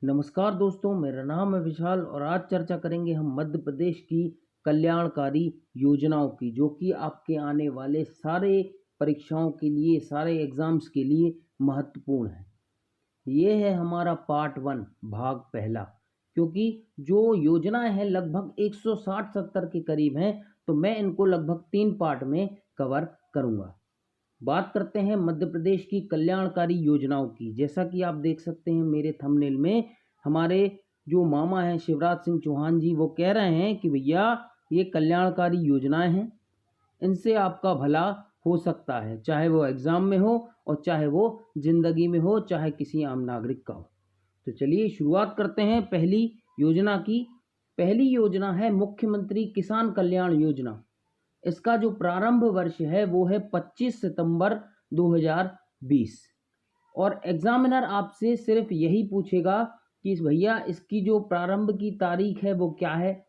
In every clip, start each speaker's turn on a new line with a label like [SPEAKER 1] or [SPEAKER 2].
[SPEAKER 1] नमस्कार दोस्तों, मेरा नाम है विशाल और आज चर्चा करेंगे हम मध्य प्रदेश की कल्याणकारी योजनाओं की, जो कि आपके आने वाले सारे परीक्षाओं के लिए, सारे एग्जाम्स के लिए महत्वपूर्ण है। ये है हमारा पार्ट वन, भाग पहला। क्योंकि जो योजनाएं हैं लगभग 160-70 के करीब हैं, तो मैं इनको लगभग 3 पार्ट में कवर करूंगा। बात करते हैं मध्य प्रदेश की कल्याणकारी योजनाओं की। जैसा कि आप देख सकते हैं मेरे थंबनेल में, हमारे जो मामा हैं शिवराज सिंह चौहान जी, वो कह रहे हैं कि भैया ये कल्याणकारी योजनाएं हैं, इनसे आपका भला हो सकता है, चाहे वो एग्जाम में हो और चाहे वो जिंदगी में हो, चाहे किसी आम नागरिक का हो। तो चलिए शुरुआत करते हैं पहली योजना की। पहली योजना है मुख्यमंत्री किसान कल्याण योजना। इसका जो प्रारंभ वर्ष है वो है 25 सितंबर 2020। और एग्जामिनर आपसे सिर्फ यही पूछेगा कि भैया इसकी जो प्रारंभ की तारीख है वो क्या है,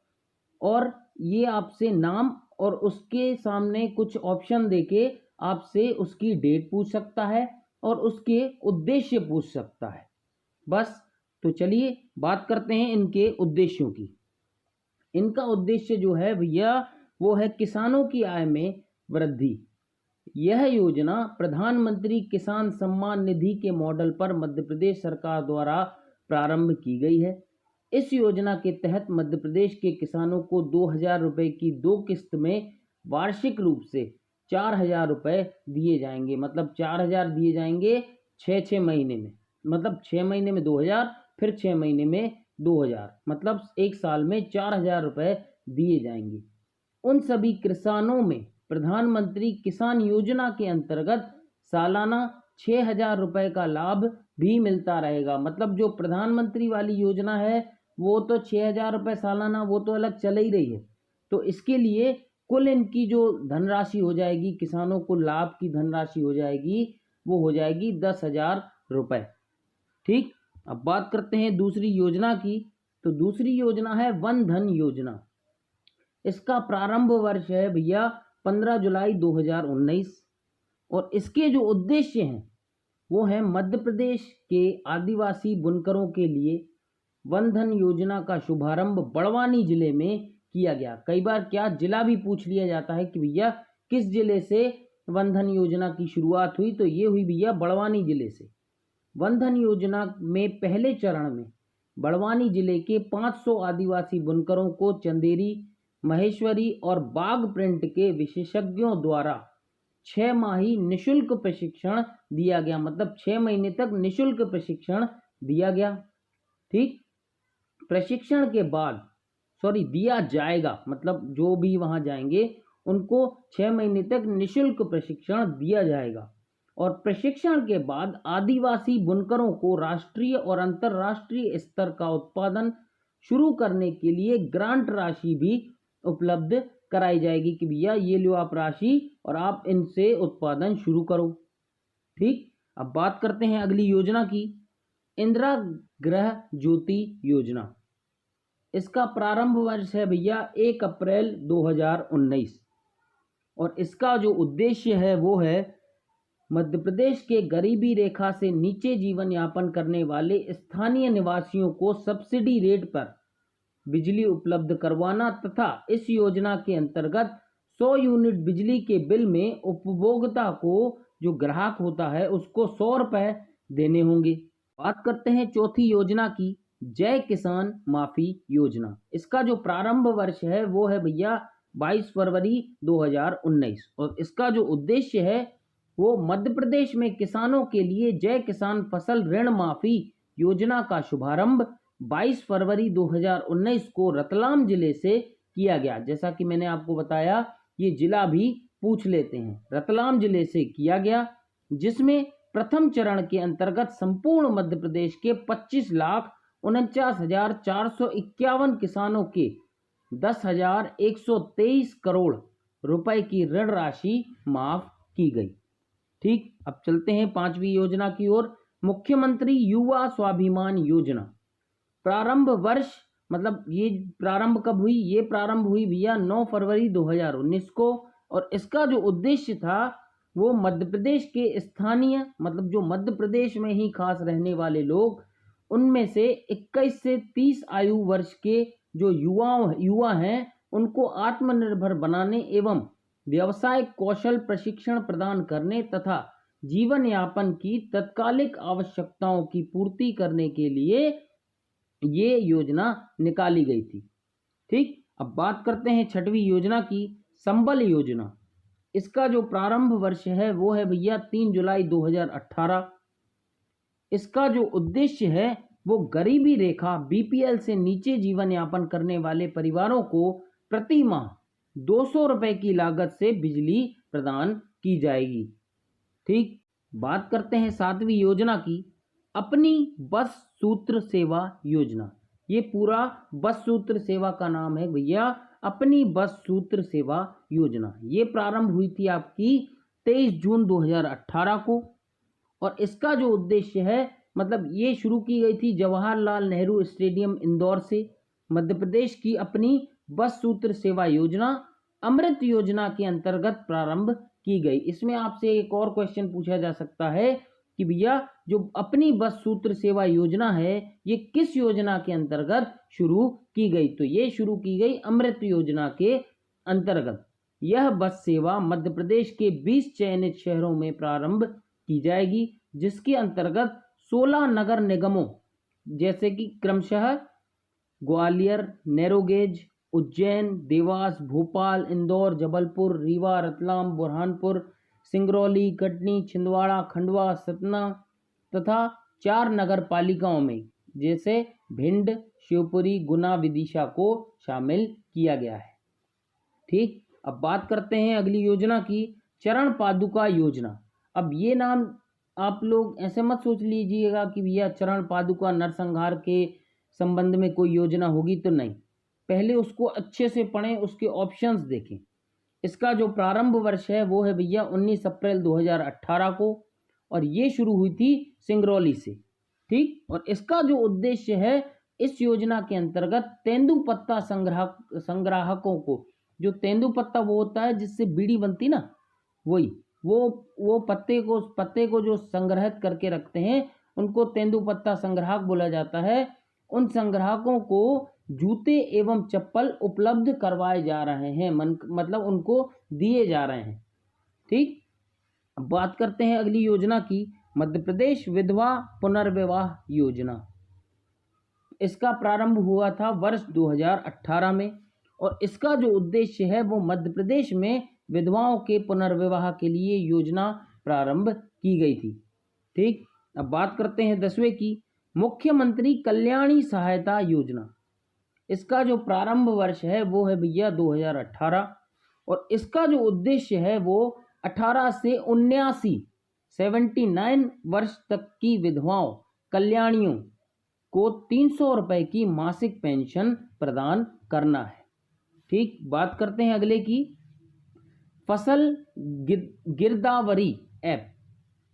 [SPEAKER 1] और ये आपसे नाम और उसके सामने कुछ ऑप्शन देके आपसे उसकी डेट पूछ सकता है और उसके उद्देश्य पूछ सकता है, बस। तो चलिए बात करते हैं इनके उद्देश्यों की। इनका उद्देश्य जो है भैया वो है किसानों की आय में वृद्धि। यह योजना प्रधानमंत्री किसान सम्मान निधि के मॉडल पर मध्य प्रदेश सरकार द्वारा प्रारंभ की गई है। इस योजना के तहत मध्य प्रदेश के किसानों को 2,000 रुपए की 2 किस्त में वार्षिक रूप से 4,000 रुपए दिए जाएंगे। मतलब 4,000 दिए जाएंगे 6 महीने में। मतलब 6 महीने में 2,000, फिर 6 महीने में 2,000, मतलब एक साल में 4,000 रुपए दिए जाएंगे। उन सभी किसानों में प्रधानमंत्री किसान योजना के अंतर्गत सालाना 6,000 रुपए का लाभ भी मिलता रहेगा। मतलब जो प्रधानमंत्री वाली योजना है वो तो 6,000 रुपए सालाना, वो तो अलग चल ही रही है। तो इसके लिए कुल इनकी जो धनराशि हो जाएगी, किसानों को लाभ की धनराशि हो जाएगी, वो हो जाएगी 10,000 रुपए। ठीक, अब बात करते हैं दूसरी योजना की। तो दूसरी योजना है वन धन योजना। इसका प्रारंभ वर्ष है भैया 15 जुलाई 2019। और इसके जो उद्देश्य हैं वो है मध्य प्रदेश के आदिवासी बुनकरों के लिए वन धन योजना का शुभारंभ बड़वानी जिले में किया गया। कई बार क्या जिला भी पूछ लिया जाता है कि भैया किस जिले से वन धन योजना की शुरुआत हुई, तो ये हुई भैया बड़वानी जिले से। वन धन योजना में पहले चरण में बड़वानी जिले के 500 आदिवासी बुनकरों को चंदेरी, महेश्वरी और बाग प्रिंट के विशेषज्ञों द्वारा 6 माही निशुल्क प्रशिक्षण दिया गया। मतलब 6 महीने तक निशुल्क प्रशिक्षण दिया गया। ठीक, प्रशिक्षण के बाद दिया जाएगा, मतलब जो भी वहां जाएंगे उनको 6 महीने तक निशुल्क प्रशिक्षण दिया जाएगा। और प्रशिक्षण के बाद आदिवासी बुनकरों को राष्ट्रीय और अंतर्राष्ट्रीय स्तर का उत्पादन शुरू करने के लिए ग्रांट राशि भी उपलब्ध कराई जाएगी कि भैया ये लो आप राशि और आप इनसे उत्पादन शुरू करो। ठीक, अब बात करते हैं अगली योजना की, इंदिरा गृह ज्योति योजना। इसका प्रारंभ वर्ष है भैया 1 अप्रैल 2019। और इसका जो उद्देश्य है वो है मध्य प्रदेश के गरीबी रेखा से नीचे जीवन यापन करने वाले स्थानीय निवासियों को सब्सिडी रेट पर बिजली उपलब्ध करवाना, तथा इस योजना के अंतर्गत 100 यूनिट बिजली के बिल में उपभोक्ता को, जो ग्राहक होता है, उसको 100 रुपए देने होंगे। बात करते हैं चौथी योजना की, जय किसान माफी योजना। इसका जो प्रारंभ वर्ष है वो है भैया 22 फरवरी 2019। और इसका जो उद्देश्य है वो मध्य प्रदेश में किसानों के लिए जय किसान फसल ऋण माफी योजना का शुभारंभ 22 फरवरी 2019 को रतलाम जिले से किया गया। जैसा कि मैंने आपको बताया, ये जिला भी पूछ लेते हैं, रतलाम जिले से किया गया, जिसमें प्रथम चरण के अंतर्गत संपूर्ण मध्य प्रदेश के 25,49,451 किसानों के 10,123 करोड़ रुपए की ऋण राशि माफ की गई। ठीक, अब चलते हैं पांचवी योजना की ओर, मुख्यमंत्री युवा स्वाभिमान योजना। प्रारंभ वर्ष, मतलब ये प्रारंभ कब हुई, ये प्रारंभ हुई भैया 9 फरवरी 2019 को। और इसका जो उद्देश्य था वो मध्य प्रदेश के स्थानीय, मतलब जो मध्य प्रदेश में ही खास रहने वाले लोग, उनमें से 21 से 30 आयु वर्ष के जो युवा हैं उनको आत्मनिर्भर बनाने एवं व्यावसायिक कौशल प्रशिक्षण प्रदान करने तथा जीवन यापन की तत्कालिक आवश्यकताओं की पूर्ति करने के लिए ये योजना निकाली गई थी। ठीक, अब बात करते हैं छठवीं योजना की, संबल योजना। इसका जो प्रारंभ वर्ष है वो है भैया 3 जुलाई 2018। इसका जो उद्देश्य है वो गरीबी रेखा बीपीएल से नीचे जीवन यापन करने वाले परिवारों को प्रति माह 200 रुपए की लागत से बिजली प्रदान की जाएगी। ठीक, बात करते हैं सातवीं योजना की, अपनी बस सूत्र सेवा योजना। ये पूरा बस सूत्र सेवा का नाम है भैया, अपनी बस सूत्र सेवा योजना। ये प्रारंभ हुई थी आपकी 23 जून 2018 को और इसका जो उद्देश्य है मतलब ये शुरू की गई थी जवाहरलाल नेहरू स्टेडियम इंदौर से। मध्य प्रदेश की अपनी बस सूत्र सेवा योजना अमृत योजना के अंतर्गत प्रारंभ की गई। इसमें आपसे एक और क्वेश्चन पूछा जा सकता है कि भैया जो अपनी बस सूत्र सेवा योजना है ये किस योजना के अंतर्गत शुरू की गई? तो ये शुरू की गई अमृत योजना के अंतर्गत। यह बस सेवा मध्य प्रदेश के 20 चयनित शहरों में प्रारंभ की जाएगी, जिसके अंतर्गत 16 नगर निगमों जैसे कि क्रमशः ग्वालियर, नैरोगेज, उज्जैन, देवास, भोपाल, इंदौर, जबलपुर, रीवा, रतलाम, बुरहानपुर, सिंगरौली, कटनी, छिंदवाड़ा, खंडवा, सतना तथा 4 नगर पालिकाओं में जैसे भिंड, शिवपुरी, गुना, विदिशा को शामिल किया गया है। ठीक, अब बात करते हैं अगली योजना की, चरण पादुका योजना। अब ये नाम आप लोग ऐसे मत सोच लीजिएगा कि भैया चरण पादुका नरसंहार के संबंध में कोई योजना होगी, तो नहीं, पहले उसको अच्छे से पढ़ें, उसके ऑप्शंस देखें। इसका जो प्रारंभ वर्ष है वो है भैया 19 अप्रैल 2018 को और ये शुरू हुई थी सिंगरौली से। ठीक, और इसका जो उद्देश्य है इस योजना के अंतर्गत तेंदुपत्ता संग्राहकों को, जो तेंदुपत्ता वो होता है जिससे बीड़ी बनती ना, वही वो पत्ते को जो संग्रहित करके रखते हैं उनको तेंदुपत्ता संग्राहक बोला जाता है। उन संग्राहकों को जूते एवं चप्पल उपलब्ध करवाए जा रहे हैं, मतलब उनको दिए जा रहे हैं। ठीक, अब बात करते हैं अगली योजना की, मध्य प्रदेश विधवा पुनर्विवाह योजना। इसका प्रारंभ हुआ था वर्ष 2018 में और इसका जो उद्देश्य है वो मध्य प्रदेश में विधवाओं के पुनर्विवाह के लिए योजना प्रारंभ की गई थी। ठीक, अब बात करते हैं 10वें की, मुख्यमंत्री कल्याणी सहायता योजना। इसका जो प्रारंभ वर्ष है वो है भैया 2018 और इसका जो उद्देश्य है वो 18 से 79 वर्ष तक की विधवाओं कल्याणियों को 300 रुपए की मासिक पेंशन प्रदान करना है। ठीक, बात करते हैं अगले की, फसल गिरदावरी ऐप।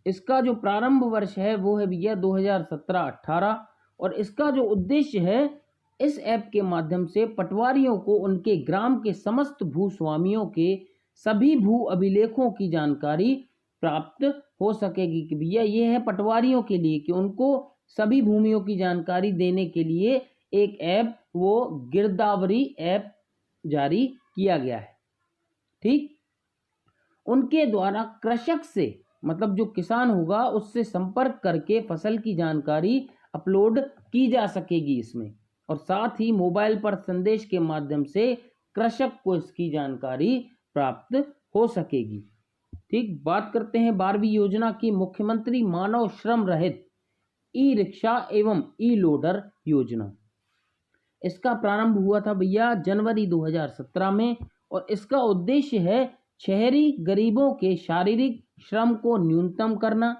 [SPEAKER 1] इसका जो प्रारंभ वर्ष है वो है भैया 2017-18 और इसका जो उद्देश्य है इस ऐप के माध्यम से पटवारियों को उनके ग्राम के समस्त भूस्वामियों के सभी भू अभिलेखों की जानकारी प्राप्त हो सकेगी। कि भैया ये है पटवारियों के लिए कि उनको सभी भूमियों की जानकारी देने के लिए एक ऐप वो गिरदावरी ऐप जारी किया गया है। ठीक, उनके द्वारा कृषक से मतलब जो किसान होगा उससे संपर्क करके फसल की जानकारी अपलोड की जा सकेगी इसमें और साथ ही मोबाइल पर संदेश के माध्यम से कृषक को इसकी जानकारी प्राप्त हो सकेगी। ठीक, बात करते हैं 12वीं योजना की, मुख्यमंत्री मानव श्रम रहित ई रिक्शा एवं ई लोडर योजना। इसका प्रारंभ हुआ था भैया जनवरी 2017 में और इसका उद्देश्य है शहरी गरीबों के शारीरिक श्रम को न्यूनतम करना,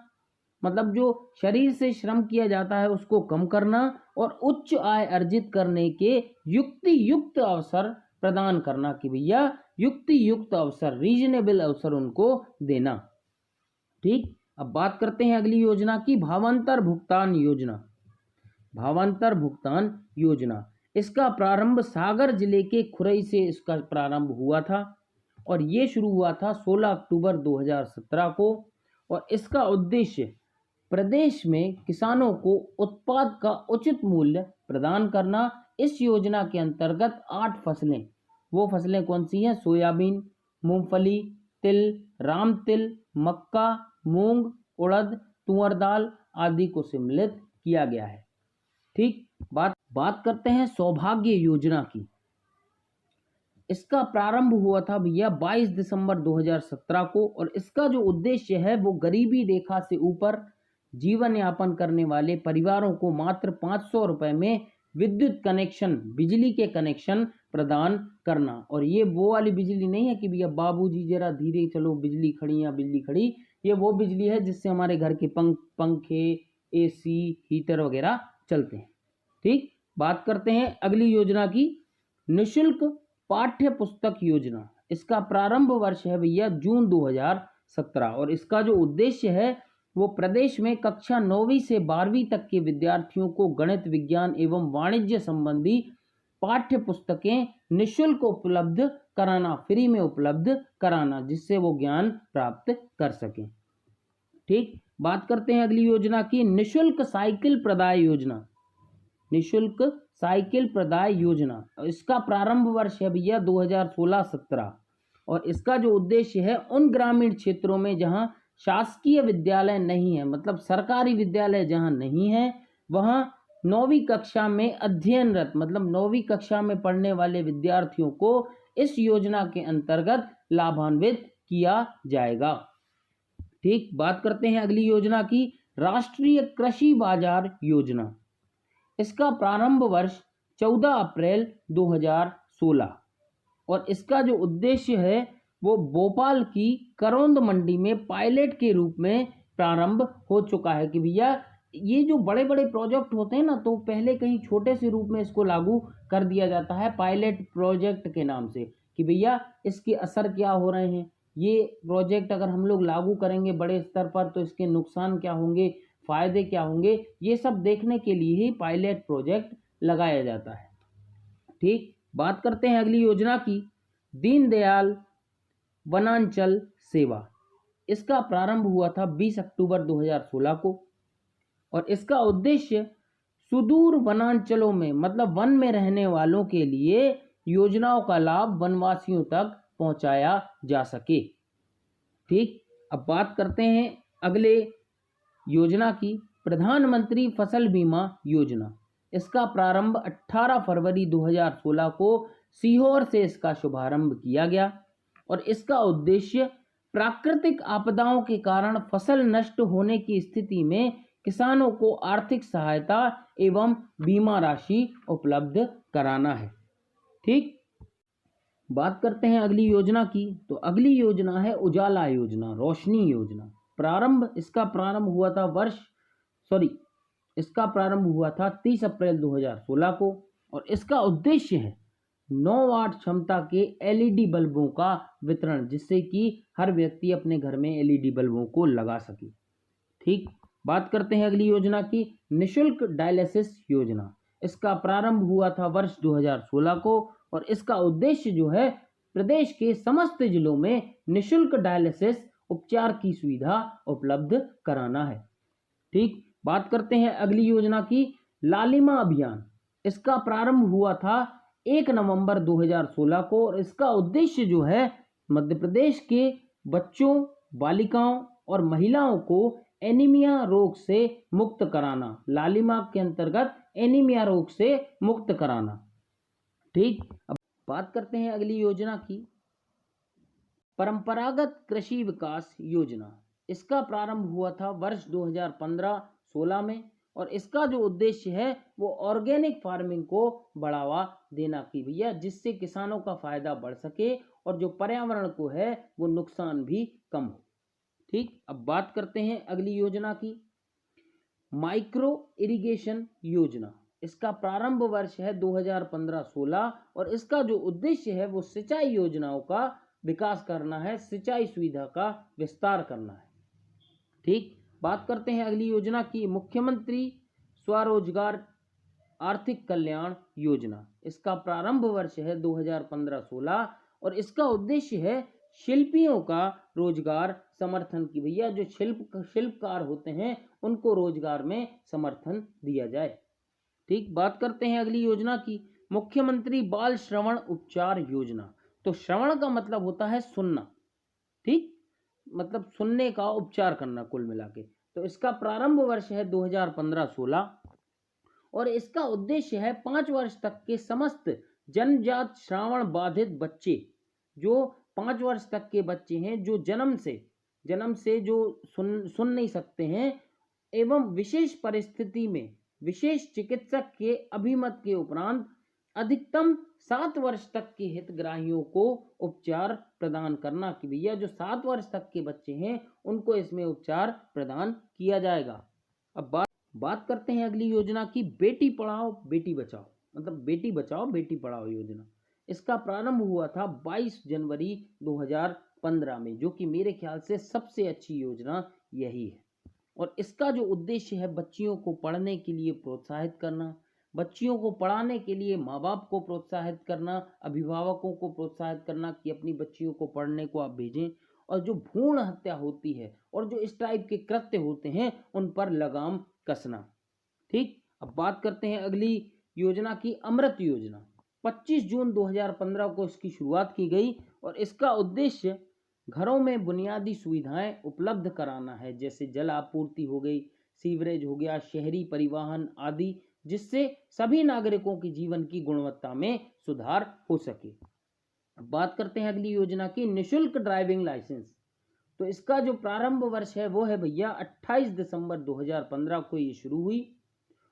[SPEAKER 1] मतलब जो शरीर से श्रम किया जाता है उसको कम करना और उच्च आय अर्जित करने के युक्त अवसर प्रदान करना। कि भैया युक्त अवसर, रीजनेबल अवसर उनको देना। ठीक, अब बात करते हैं अगली योजना की, भावांतर भुगतान योजना। भावांतर भुगतान योजना, इसका प्रारंभ सागर जिले के खुरई से इसका प्रारंभ हुआ था और ये शुरू हुआ था 16 अक्टूबर 2017 को और इसका उद्देश्य प्रदेश में किसानों को उत्पाद का उचित मूल्य प्रदान करना। इस योजना के अंतर्गत 8 फसलें, वो फसलें कौन सी हैं? सोयाबीन, मूंगफली, तिल, राम तिल, मक्का, मूंग, उड़द, तुअर दाल आदि को सम्मिलित किया गया है। ठीक, बात करते हैं सौभाग्य योजना की। इसका प्रारंभ हुआ था भैया 22 दिसंबर 2017 को, और इसका जो उद्देश्य है वो गरीबी रेखा से ऊपर जीवन यापन करने वाले परिवारों को मात्र 500 रुपए में विद्युत कनेक्शन, बिजली के कनेक्शन प्रदान करना। और ये वो वाली बिजली नहीं है कि भैया बाबूजी जरा धीरे चलो, बिजली खड़ी या बिजली खड़ी। ये वो बिजली है जिससे हमारे घर के पंखे, एसी, हीटर वगैरह चलते हैं। ठीक, बात करते हैं अगली योजना की, निःशुल्क पाठ्य पुस्तक योजना। इसका प्रारंभ वर्ष है भैया जून 2017, और इसका जो उद्देश्य है वो प्रदेश में कक्षा 9वीं से 12वीं तक के विद्यार्थियों को गणित, विज्ञान एवं वाणिज्य संबंधी पाठ्य पुस्तकें निःशुल्क उपलब्ध कराना, फ्री में उपलब्ध कराना, जिससे वो ज्ञान प्राप्त कर सकें। ठीक, बात करते हैं अगली योजना की, निःशुल्क साइकिल प्रदाय योजना। निःशुल्क साइकिल प्रदाय योजना, इसका प्रारंभ वर्ष है भैया 2016-17, और इसका जो उद्देश्य है उन ग्रामीण क्षेत्रों में जहां शासकीय विद्यालय नहीं है, मतलब सरकारी विद्यालय जहां नहीं है, वहां 9वीं कक्षा में अध्ययनरत, मतलब 9वीं कक्षा में पढ़ने वाले विद्यार्थियों को इस योजना के अंतर्गत लाभान्वित किया जाएगा। ठीक, बात करते हैं अगली योजना की, राष्ट्रीय कृषि बाजार योजना। इसका प्रारंभ वर्ष 14 अप्रैल 2016, और इसका जो उद्देश्य है वो भोपाल की करौंद मंडी में पायलट के रूप में प्रारंभ हो चुका है। कि भैया ये जो बड़े बड़े प्रोजेक्ट होते हैं ना, तो पहले कहीं छोटे से रूप में इसको लागू कर दिया जाता है पायलट प्रोजेक्ट के नाम से, कि भैया इसके असर क्या हो रहे हैं, ये प्रोजेक्ट अगर हम लोग लागू करेंगे बड़े स्तर पर तो इसके नुकसान क्या होंगे, फायदे क्या होंगे, ये सब देखने के लिए ही पायलट प्रोजेक्ट लगाया जाता है। ठीक, बात करते हैं अगली योजना की, दीनदयाल वनांचल सेवा। इसका प्रारंभ हुआ था 20 अक्टूबर 2016 को, और इसका उद्देश्य सुदूर वनांचलों में, मतलब वन में रहने वालों के लिए योजनाओं का लाभ वनवासियों तक पहुंचाया जा सके। ठीक, अब बात करते हैं अगले योजना की, प्रधानमंत्री फसल बीमा योजना। इसका प्रारंभ 18 फरवरी 2016 को सीहोर से इसका शुभारंभ किया गया, और इसका उद्देश्य प्राकृतिक आपदाओं के कारण फसल नष्ट होने की स्थिति में किसानों को आर्थिक सहायता एवं बीमा राशि उपलब्ध कराना है। ठीक, बात करते हैं अगली योजना की, तो अगली योजना है उजाला योजना, रोशनी योजना। इसका प्रारंभ हुआ था 30 अप्रैल 2016 को, और इसका उद्देश्य है 9 वाट क्षमता के एलईडी बल्बों का वितरण, जिससे कि हर व्यक्ति अपने घर में एलईडी बल्बों को लगा सके। ठीक, बात करते हैं अगली योजना की, निःशुल्क डायलिसिस योजना। इसका प्रारंभ हुआ था वर्ष 2016 को, और इसका उद्देश्य जो है प्रदेश के समस्त जिलों में निःशुल्क डायलिसिस उपचार की सुविधा उपलब्ध कराना है। ठीक, बात करते हैं अगली योजना की, लालिमा अभियान। इसका प्रारंभ हुआ था 1 नवंबर 2016 को, और इसका उद्देश्य जो है मध्य प्रदेश के बच्चों, बालिकाओं और महिलाओं को एनीमिया रोग से मुक्त कराना, लालिमा के अंतर्गत एनीमिया रोग से मुक्त कराना। ठीक, अब बात करते हैं अगली योजना की, परंपरागत कृषि विकास योजना। इसका प्रारंभ हुआ था वर्ष 2015-16 में, और इसका जो उद्देश्य है वो ऑर्गेनिक फार्मिंग को बढ़ावा देना की भैया, जिससे किसानों का फायदा बढ़ सके और जो पर्यावरण को है वो नुकसान भी कम हो। ठीक, अब बात करते हैं अगली योजना की, माइक्रो इरिगेशन योजना। इसका प्रारंभ वर्ष है 2015-16, और इसका जो उद्देश्य है वो सिंचाई योजनाओं का विकास करना है, सिंचाई सुविधा का विस्तार करना है। ठीक, बात करते हैं अगली योजना की, मुख्यमंत्री स्वरोजगार आर्थिक कल्याण योजना। इसका प्रारंभ वर्ष है 2015-16, और इसका उद्देश्य है शिल्पियों का रोजगार समर्थन की, भैया जो शिल्पकार होते हैं उनको रोजगार में समर्थन दिया जाए। ठीक, बात करते हैं अगली योजना की, मुख्यमंत्री बाल श्रवण उपचार योजना। तो श्रवण का मतलब होता है सुनना, ठीक, मतलब सुनने का उपचार करना कुल मिला के। तो इसका प्रारंभ वर्ष है 2015-16 और इसका उद्देश्य है 5 वर्ष तक के समस्त जन्मजात श्रवण बाधित बच्चे, जो 5 वर्ष तक के बच्चे हैं, जो जन्म से जो सुन नहीं सकते हैं, एवं विशेष परिस्थिति में विशेष चिकित्सक के अभिमत के उपरांत अधिकतम 7 वर्ष तक के हितग्राहियों को उपचार प्रदान करना, कि भैया जो 7 वर्ष तक के बच्चे हैं उनको इसमें उपचार प्रदान किया जाएगा। अब बात करते हैं अगली योजना की, बेटी पढ़ाओ बेटी बचाओ, मतलब बेटी बचाओ बेटी पढ़ाओ योजना। इसका प्रारंभ हुआ था 22 जनवरी 2015 में, जो कि मेरे ख्याल से सबसे अच्छी योजना यही है। और इसका जो उद्देश्य है बच्चियों को पढ़ने के लिए प्रोत्साहित करना, बच्चियों को पढ़ाने के लिए माँ बाप को प्रोत्साहित करना, अभिभावकों को प्रोत्साहित करना कि अपनी बच्चियों को पढ़ने को आप भेजें, और जो भ्रूण हत्या होती है और जो इस टाइप के कृत्य होते हैं उन पर लगाम कसना। ठीक, अब बात करते हैं अगली योजना की, अमृत योजना। 25 जून 2015 को इसकी शुरुआत की गई और इसका उद्देश्य घरों में बुनियादी सुविधाएं उपलब्ध कराना है, जैसे जल आपूर्ति हो गई, सीवरेज हो गया, शहरी परिवहन आदि, जिससे सभी नागरिकों की जीवन की गुणवत्ता में सुधार हो सके। अब बात करते हैं अगली योजना की, निशुल्क ड्राइविंग लाइसेंस। तो इसका जो प्रारंभ वर्ष है वो है भैया 28 दिसंबर 2015 को ये शुरू हुई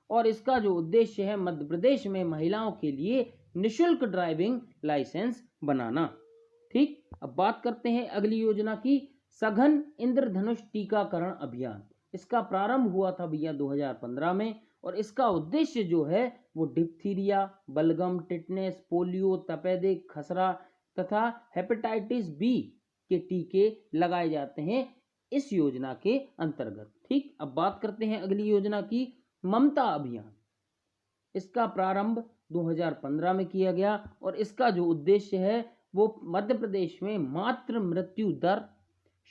[SPEAKER 1] और इसका जो उद्देश्य है मध्य प्रदेश में महिलाओं के लिए निशुल्क ड्राइविंग लाइसेंस बनाना। ठीक, अब बात करते हैं अगली योजना की, सघन इंद्रधनुष टीकाकरण अभियान। इसका प्रारंभ हुआ था भैया 2015 में और इसका उद्देश्य जो है वो डिप्थीरिया, बलगम, टिटनेस, पोलियो, तपेदिक, खसरा तथा हेपेटाइटिस बी के टीके लगाए जाते हैं इस योजना के अंतर्गत। ठीक, अब बात करते हैं अगली योजना की, ममता अभियान। इसका प्रारंभ 2015 में किया गया और इसका जो उद्देश्य है वो मध्य प्रदेश में मातृ मृत्यु दर,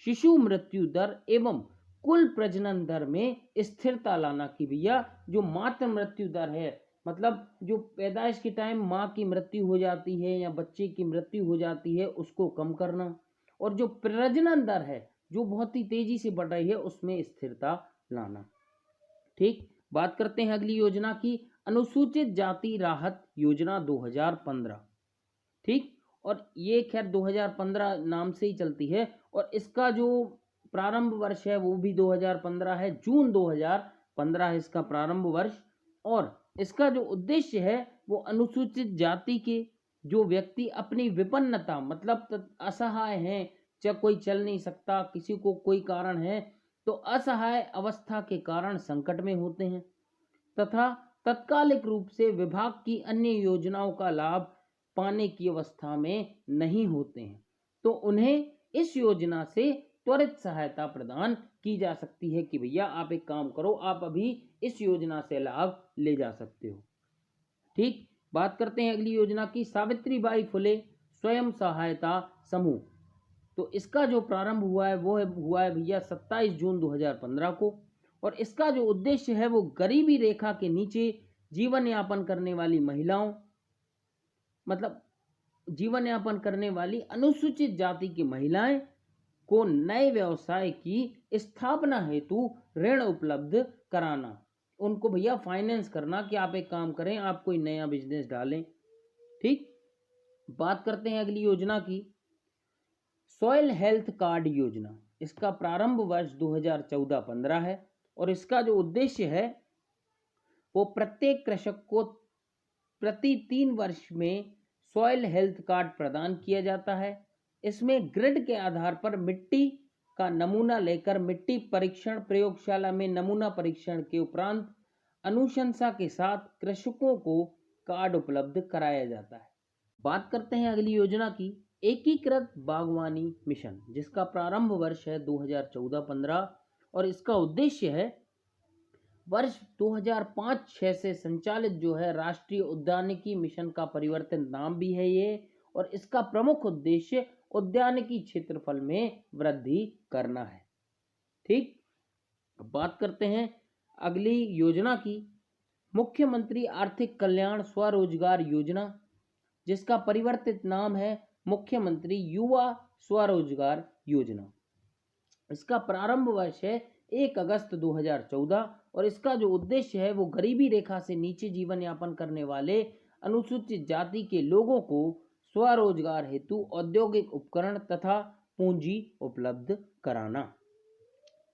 [SPEAKER 1] शिशु मृत्यु दर एवं कुल प्रजनन दर में स्थिरता लाना, की भैया जो मातृ मृत्यु दर है, मतलब जो पैदाइश के टाइम माँ की मृत्यु हो जाती है या बच्चे की मृत्यु हो जाती है उसको कम करना, और जो प्रजनन दर है जो बहुत ही तेजी से बढ़ रही है उसमें स्थिरता लाना। ठीक, बात करते हैं अगली योजना की, अनुसूचित जाति राहत योजना 2015। ठीक, और ये खैर 2015 नाम से ही चलती है और इसका जो प्रारंभ वर्ष है वो भी 2015 है, जून 2015 है इसका प्रारंभ वर्ष। और इसका जो उद्देश्य है वो अनुसूचित जाति के जो व्यक्ति अपनी विपन्नता, मतलब असहाय हैं, चाहे कोई चल नहीं सकता, किसी को कोई कारण है तो असहाय अवस्था के कारण संकट में होते हैं तथा तत्कालिक रूप से विभाग की अन्य योजनाओं का लाभ पाने की अवस्था में नहीं होते हैं, तो उन्हें इस योजना से त्वरित सहायता प्रदान की जा सकती है कि भैया आप एक काम करो, आप अभी इस योजना से लाभ ले जा सकते हो। ठीक, बात करते हैं अगली योजना की, सावित्रीबाई फुले स्वयं सहायता समूह। तो इसका जो प्रारंभ हुआ है वो हुआ है भैया 27 जून 2015 को और इसका जो उद्देश्य है वो गरीबी रेखा के नीचे जीवन यापन करने वाली महिलाओं, मतलब जीवन यापन करने वाली अनुसूचित जाति की महिलाएं को नए व्यवसाय की स्थापना हेतु ऋण उपलब्ध कराना, उनको भैया फाइनेंस करना कि आप एक काम करें, आप कोई नया बिजनेस डालें। ठीक, बात करते हैं अगली योजना की, सॉइल हेल्थ कार्ड योजना। इसका प्रारंभ वर्ष 2014-15 है और इसका जो उद्देश्य है वो प्रत्येक कृषक को प्रति 3 वर्ष में सॉइल हेल्थ कार्ड प्रदान किया जाता है। इसमें ग्रिड के आधार पर मिट्टी का नमूना लेकर मिट्टी परीक्षण प्रयोगशाला में नमूना परीक्षण के उपरांत अनुशंसा के साथ कृषकों को कार्ड उपलब्ध कराया जाता है। बात करते हैं अगली योजना की, एकीकृत बागवानी मिशन, जिसका प्रारंभ वर्ष है 2014-15 और इसका उद्देश्य है वर्ष 2005-6 से संचालित जो है राष्ट्रीय उद्यानिकी मिशन का परिवर्तित नाम भी है ये, और इसका प्रमुख उद्देश्य उद्यानिकी क्षेत्रफल में वृद्धि करना है। ठीक, अब बात करते हैं अगली योजना की, मुख्यमंत्री आर्थिक कल्याण स्वरोजगार योजना, जिसका परिवर्तित नाम है मुख्यमंत्री युवा स्वरोजगार योजना। इसका प्रारंभ वर्ष है 1 अगस्त 2014 और इसका जो उद्देश्य है वो गरीबी रेखा से नीचे जीवन यापन करने वाले अनुसूचित जाति के लोगों को स्वरोजगार हेतु औद्योगिक उपकरण तथा पूंजी उपलब्ध कराना।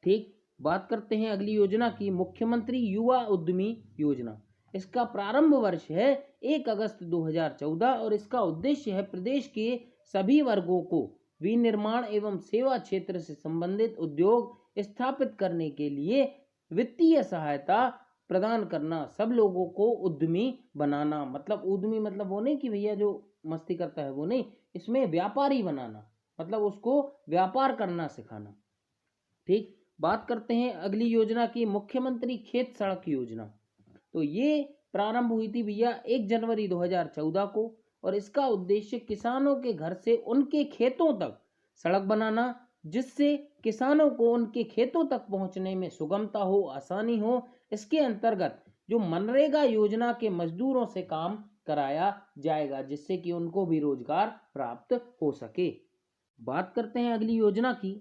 [SPEAKER 1] ठीक, बात करते हैं अगली योजना की, मुख्यमंत्री युवा उद्यमी योजना। इसका प्रारंभ वर्ष है 1 अगस्त 2014 और इसका उद्देश्य है प्रदेश के सभी वर्गों को विनिर्माण एवं सेवा क्षेत्र से संबंधित उद्योग स्थापित करने के लिए वित्तीय सहायता प्रदान करना, सब लोगों को उद्यमी बनाना। मतलब उद्यमी मतलब वो नहीं कि भैया जो मस्ती करता है वो नहीं, इसमें व्यापारी बनाना, मतलब उसको व्यापार करना सिखाना। ठीक, बात करते हैं अगली योजना की, मुख्यमंत्री खेत सड़क योजना। तो ये प्रारंभ हुई थी भैया 1 जनवरी 2014 को और इसका उद्देश्य किसानों के घर से उनके खेतों तक सड़क बनाना, जिससे किसानों को उनके खेतों तक पहुंचने में सुगमता हो, आसानी हो। इसके अंतर्गत जो मनरेगा योजना के मजदूरों से काम कराया जाएगा, जिससे कि उनको भी रोजगार प्राप्त हो सके। बात करते हैं अगली योजना की,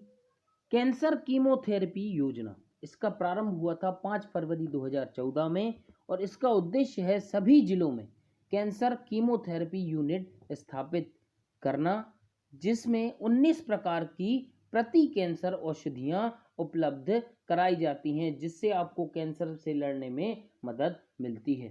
[SPEAKER 1] कैंसर कीमोथेरेपी योजना। इसका प्रारंभ हुआ था 5 फरवरी 2014 में और इसका उद्देश्य है सभी जिलों में कैंसर कीमोथेरेपी यूनिट स्थापित करना, जिसमें 19 प्रकार की प्रति कैंसर औषधियां उपलब्ध कराई जाती हैं, जिससे आपको कैंसर से लड़ने में मदद मिलती है।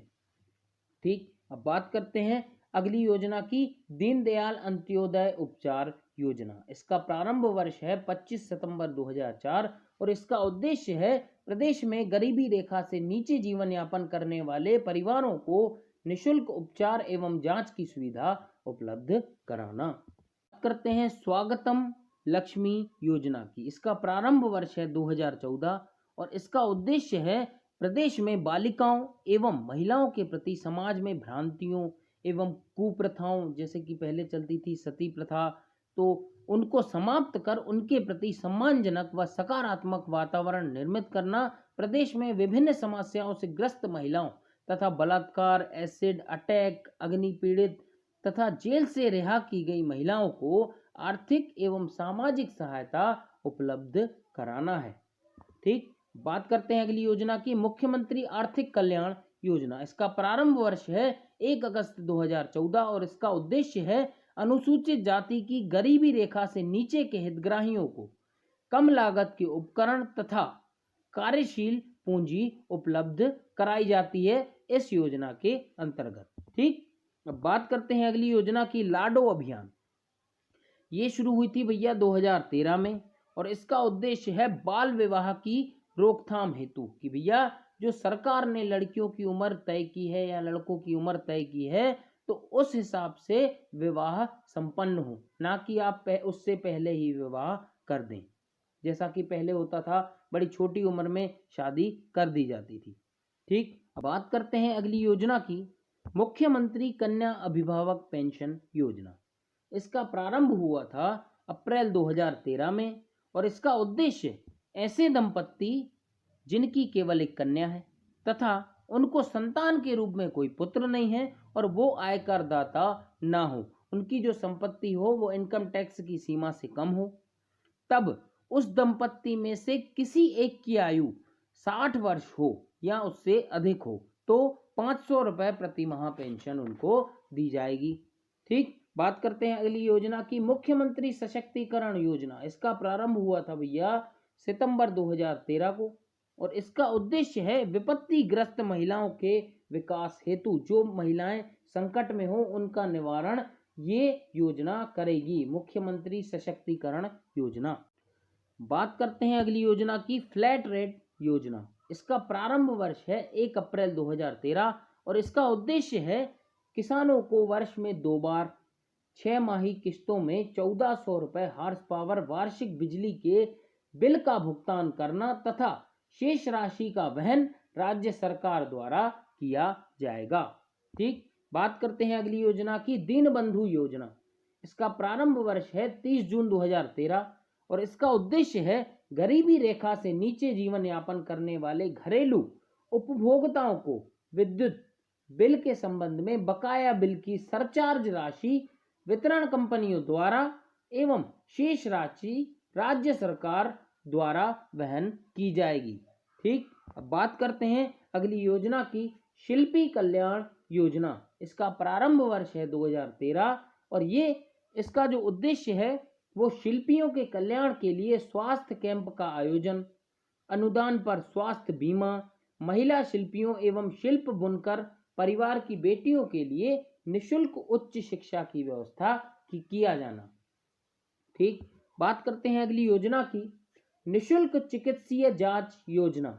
[SPEAKER 1] ठीक, अब बात करते हैं अगली योजना की, दीनदयाल अंत्योदय उपचार योजना। इसका प्रारंभ वर्ष है 25 सितंबर 2004 और इसका उद्देश्य है प्रदेश में गरीबी रेखा से नीचे जीवन यापन करने वाले परिवारों को निःशुल्क उपचार एवं जांच की सुविधा उपलब्ध कराना। करते हैं स्वागतम लक्ष्मी योजना की। इसका प्रारंभ वर्ष है 2014 और इसका उद्देश्य है प्रदेश में बालिकाओं एवं महिलाओं के प्रति समाज में भ्रांतियों एवं कुप्रथाओं, जैसे कि पहले चलती थी सती प्रथा, तो उनको समाप्त कर उनके प्रति सम्मानजनक व सकारात्मक वातावरण निर्मित करना। प्रदेश में विभिन्न समस्याओं से ग्रस्त महिलाओं तथा बलात्कार, एसिड अटैक, अग्नि पीड़ित तथा जेल से रिहा की गई महिलाओं को आर्थिक एवं सामाजिक सहायता उपलब्ध कराना है। ठीक, बात करते हैं अगली योजना की, मुख्यमंत्री आर्थिक कल्याण योजना। इसका प्रारंभ वर्ष है 1 अगस्त 2014 और इसका उद्देश्य है अनुसूचित जाति की गरीबी रेखा से नीचे के हितग्राहियों को कम लागत के उपकरण तथा कार्यशील पूंजी उपलब्ध कराई जाती है इस योजना के अंतर्गत। ठीक, अब बात करते हैं अगली योजना की, लाडो अभियान। ये शुरू हुई थी भैया 2013 में और इसका उद्देश्य है बाल विवाह की रोकथाम हेतु कि भैया जो सरकार ने लड़कियों की उम्र तय की है या लड़कों की उम्र तय की है, तो उस हिसाब से विवाह संपन्न हो, ना कि आप उससे पहले ही विवाह कर दें, जैसा कि पहले होता था, बड़ी छोटी उम्र में शादी कर दी जाती थी। ठीक, अब बात करते हैं अगली योजना की, मुख्यमंत्री कन्या अभिभावक पेंशन योजना। इसका प्रारंभ हुआ था अप्रैल 2013 में और इसका उद्देश्य ऐसे दंपत्ति जिनकी केवल एक कन्या है तथा उनको संतान के रूप में कोई पुत्र नहीं है और वो आयकर दाता ना हो, उनकी जो संपत्ति हो वो इनकम टैक्स की सीमा से कम हो, तब उस दंपत्ति में से किसी एक की आयु 60 वर्ष हो या उससे अधिक हो तो 500 रुपए प्रति माह पेंशन उनको दी जाएगी। ठीक, बात करते हैं अगली योजना की, मुख्यमंत्री सशक्तिकरण योजना। इसका प्रारंभ हुआ था भैया सितंबर 2013 को और इसका उद्देश्य है विपत्तिग्रस्त महिलाओं के विकास हेतु, जो महिलाएं संकट में हो उनका निवारण ये योजना करेगी, मुख्यमंत्री सशक्तिकरण योजना। बात करते हैं अगली योजना की, फ्लैट रेट योजना। इसका प्रारंभ वर्ष है 1 अप्रैल 2013 और इसका उद्देश्य है किसानों को वर्ष में 2 बार 6 माही किस्तों में 1400 रुपए हार्स पावर वार्षिक बिजली के बिल का भुगतान करना तथा शेष राशि का वहन राज्य सरकार द्वारा किया जाएगा। ठीक, बात करते हैं अगली योजना की, दीनबंधु योजना। इसका प्रारंभ वर्ष है 30 जून 2013 और इसका उद्देश्य है गरीबी रेखा से नीचे जीवन यापन करने वाले घरेलू उपभोक्ताओं को विद्युत बिल के संबंध में बकाया बिल की सरचार्ज राशि वितरण कंपनियों द्वारा एवं शेष राशि राज्य सरकार द्वारा वहन की जाएगी। ठीक, अब बात करते हैं अगली योजना की, शिल्पी कल्याण योजना। इसका प्रारंभ वर्ष है 2013 और ये इसका जो उद्देश्य है वो शिल्पियों के कल्याण के लिए स्वास्थ्य कैंप का आयोजन, अनुदान पर स्वास्थ्य बीमा, महिला शिल्पियों एवं शिल्प बुनकर परिवार की बेटियों के लिए निशुल्क उच्च शिक्षा की व्यवस्था किया जाना। ठीक, बात करते हैं अगली योजना की, निशुल्क चिकित्सीय जांच योजना।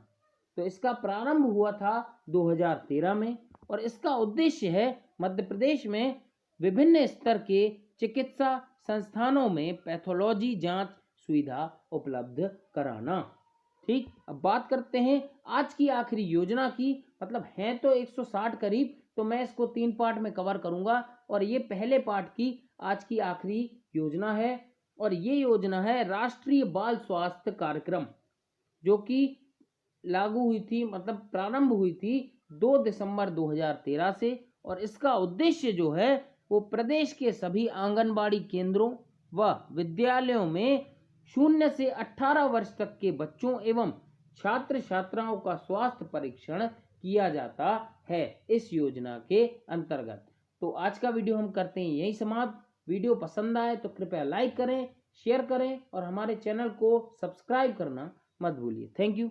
[SPEAKER 1] तो इसका प्रारंभ हुआ था 2013 में और इसका उद्देश्य है मध्य प्रदेश में विभिन्न स्तर के चिकित्सा संस्थानों में पैथोलॉजी जांच सुविधा उपलब्ध कराना। ठीक, अब बात करते हैं आज की आखिरी योजना की, मतलब हैं तो 160 करीब, तो मैं इसको 3 पार्ट में कवर करूंगा और ये पहले पार्ट की आज की आखिरी योजना है और ये योजना है राष्ट्रीय बाल स्वास्थ्य कार्यक्रम, जो कि लागू हुई थी, मतलब प्रारंभ हुई थी 2 दिसंबर 2013 से और इसका उद्देश्य जो है वो प्रदेश के सभी आंगनबाड़ी केंद्रों व विद्यालयों में 0 से 18 वर्ष तक के बच्चों एवं छात्र छात्राओं का स्वास्थ्य परीक्षण किया जाता है इस योजना के अंतर्गत। तो आज का वीडियो हम करते हैं यही समाप्त। वीडियो पसंद आए तो कृपया लाइक करें, शेयर करें और हमारे चैनल को सब्सक्राइब करना मत भूलिए। Thank you.